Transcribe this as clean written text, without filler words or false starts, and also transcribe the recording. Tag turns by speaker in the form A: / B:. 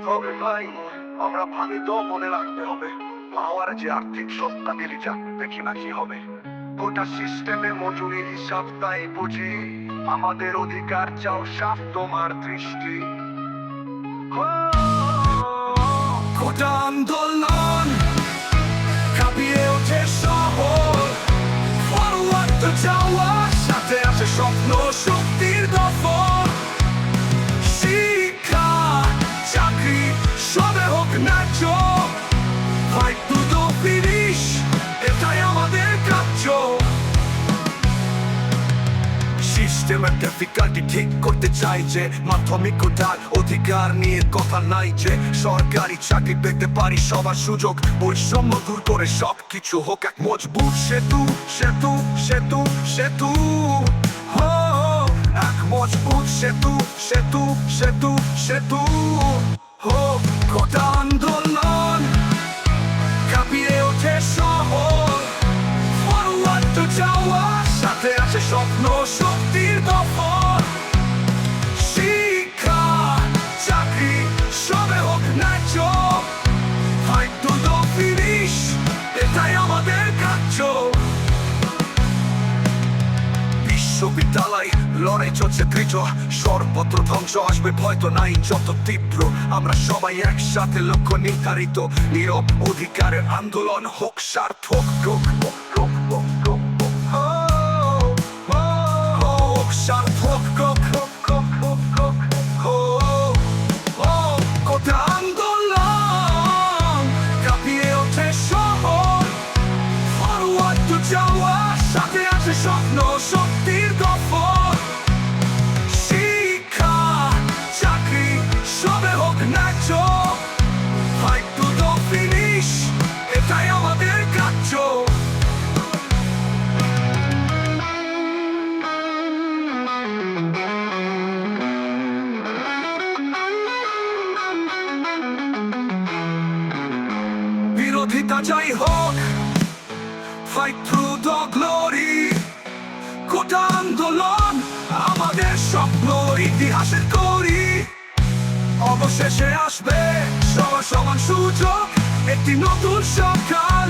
A: তবে ভাই, আমরা ভাবি তো মনে রাখতে হবে, পাওয়ার যে আর্থিক সত্তা দিলি যা দেখি না কি হবে। গোটা সিস্টেমে মজুরি হিসাব তাই বুঝি, আমাদের অধিকার চাও সাফ তোমার দৃষ্টি। গোটা আন্দোলন কাঁপিয়ে ওঠে শহর, ফরওয়ার্ড তো যাওয়া, সাথে আছে স্বপ্ন শক্তির দফর। শিক্ষা চাকরি সবে হোক ন্যায্য, ফাইট টু দ্য ফিনিশ, এটাই আমাদের কার্য। সিস্টেমের ডিফিকাল্টি ঠিক করতে চাই যে, মাধ্যমিকতার অধিকার নিয়ে কথা নাই যে, সরকারি চাকরি পেতে পারি সবার সুযোগ, বৈষম্য দূর করে সব কিছু হোক এক মজবুত সেতু সেতু সেতু সেতু। এক মজবুত সেতু সেতু সেতু সেতু। গোটা আন্দোলন কাঁপিয়ে ওঠে শহর, ফরওয়ার্ড তো যাওয়া, সাথে আছে স্বপ্ন শক্তির দফর। শিক্ষা চাকরি সবে হোক ন্যায্য, ফাইট টু দ্য ফিনিশ, এটাই আমাদের কার্য। বিশ্ববিদ্যালয় লড়াই চলছে দৃঢ়, সর্বত্র ধ্বংস আসবে ভয় তো নাই যত তীব্র। আমরা সবাই একসাথে লক্ষ্য নির্ধারিত, নীরব অধিকারের আন্দোলন হোক সার্থক। সার্থক গোটা আন্দোলন কাঁপিয়ে ওঠে শহর, ফরওয়ার্ড তো যাওয়া, সাথে আছে স্বপ্ন শক্তির দফর। শিক্ষা চাকরি সবে হোক ন্যায্য, ফাইট টু দ্য ফিনিশ, এটাই আমাদের কার্য। বিরোধিতা যাই হোক, ফাইট থ্রু দ্য গ্লোরি। গোটা আন্দোলন আমাদের স্বপ্ন, ইতিহাসের করি। অবশেষে আসবে সবার সমান সুযোগ, একটি নতুন সকাল।